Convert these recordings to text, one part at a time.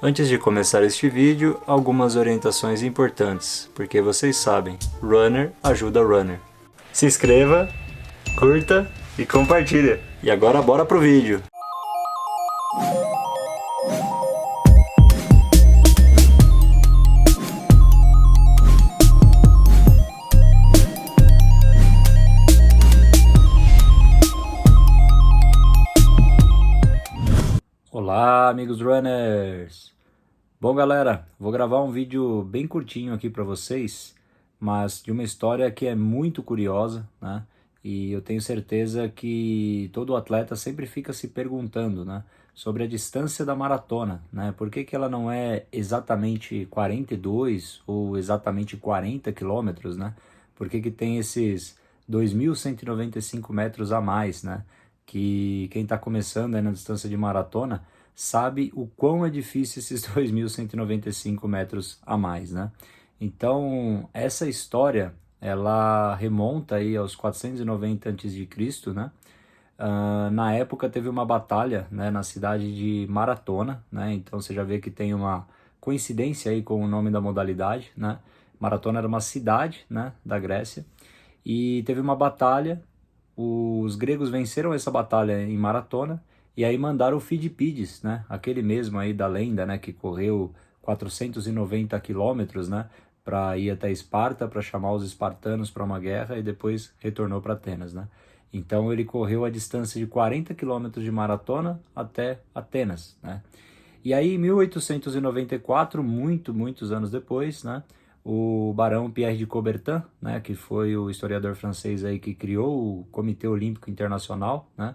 Antes de começar este vídeo, algumas orientações importantes, porque vocês sabem, runner ajuda runner. Se inscreva, curta e compartilha. E agora bora pro vídeo! Olá, amigos runners! Bom, galera, vou gravar um vídeo bem curtinho aqui para vocês, mas de uma história que é muito curiosa, né? E eu tenho certeza que todo atleta sempre fica se perguntando, né, sobre a distância da maratona, né? Por que que ela não é exatamente 42 ou exatamente 40 quilômetros, né? Por que que tem esses 2.195 metros a mais, né? Que quem está começando aí na distância de maratona sabe o quão é difícil esses 2.195 metros a mais, né? Então, essa história, ela remonta aí aos 490 a.C., né? Na época teve uma batalha, né, na cidade de Maratona, né? Então você já vê que tem uma coincidência aí com o nome da modalidade, né? Maratona era uma cidade, né, da Grécia, e teve uma batalha. Os gregos venceram essa batalha em Maratona e aí mandaram o Fidipides, né? Aquele mesmo aí da lenda, né? Que correu 490 quilômetros, né? Para ir até Esparta, para chamar os espartanos para uma guerra e depois retornou para Atenas, né? Então ele correu a distância de 40 quilômetros de maratona até Atenas, né? E aí em 1894, muitos anos depois, né? O barão Pierre de Coubertin, né, que foi o historiador francês aí que criou o Comitê Olímpico Internacional, né?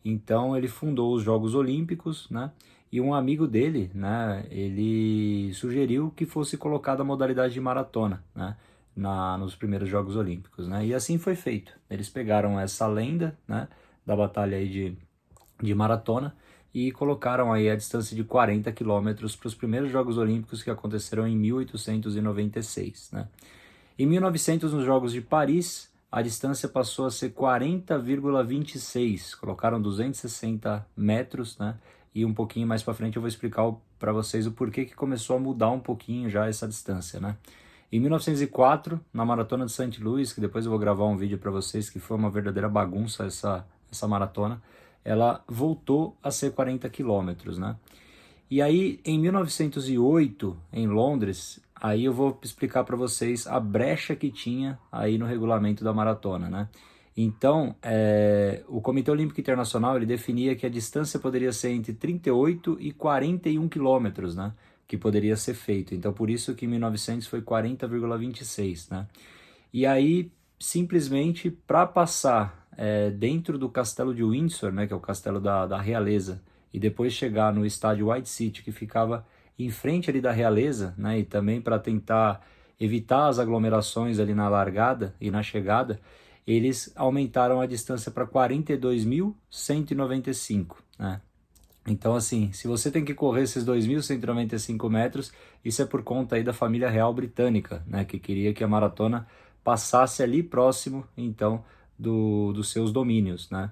Então ele fundou os Jogos Olímpicos, né? E um amigo dele, né, ele sugeriu que fosse colocada a modalidade de maratona, né, nos primeiros Jogos Olímpicos, né? E assim foi feito. Eles pegaram essa lenda, né, da batalha aí de maratona e colocaram aí a distância de 40 quilômetros para os primeiros Jogos Olímpicos que aconteceram em 1896, né? Em 1900, nos Jogos de Paris, a distância passou a ser 40,26, colocaram 260 metros, né? E um pouquinho mais para frente eu vou explicar para vocês o porquê que começou a mudar um pouquinho já essa distância, né? Em 1904, na Maratona de St. Louis, que depois eu vou gravar um vídeo para vocês, que foi uma verdadeira bagunça essa maratona, ela voltou a ser 40 quilômetros, né? E aí, em 1908, em Londres, aí eu vou explicar para vocês a brecha que tinha aí no regulamento da maratona, né? Então, o Comitê Olímpico Internacional, ele definia que a distância poderia ser entre 38 e 41 quilômetros, né? Que poderia ser feito. Então, por isso que em 1900 foi 40,26, né? E aí, simplesmente, para passar dentro do castelo de Windsor, né, que é o castelo da realeza, e depois chegar no estádio White City, que ficava em frente ali da realeza, né, e também para tentar evitar as aglomerações ali na largada e na chegada, eles aumentaram a distância para 42.195, né? Então, assim, se você tem que correr esses 2.195 metros, isso é por conta aí da família real britânica, né, que queria que a maratona passasse ali próximo, então, dos seus domínios, né?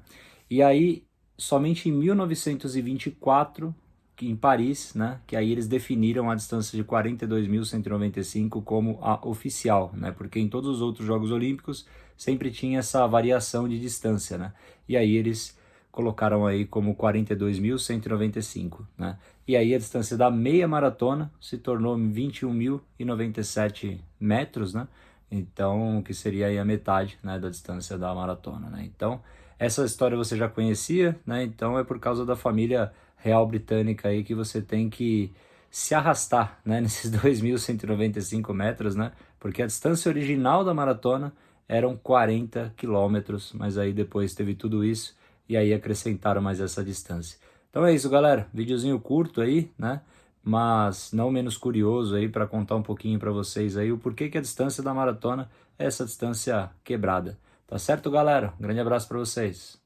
E aí, somente em 1924, em Paris, né, que aí eles definiram a distância de 42.195 como a oficial, né? Porque em todos os outros Jogos Olímpicos sempre tinha essa variação de distância, né? E aí eles colocaram aí como 42.195, né? E aí a distância da meia maratona se tornou 21.097 metros, né? Então, que seria aí a metade, né, da distância da maratona, né? Então, essa história você já conhecia, né? Então é por causa da família real britânica aí que você tem que se arrastar, né, nesses 2.195 metros, né? Porque a distância original da maratona eram 40 quilômetros, mas aí depois teve tudo isso e aí acrescentaram mais essa distância. Então é isso, galera. Videozinho curto aí, né? Mas não menos curioso aí para contar um pouquinho para vocês aí o porquê que a distância da maratona é essa distância quebrada. Tá certo, galera? Um grande abraço para vocês.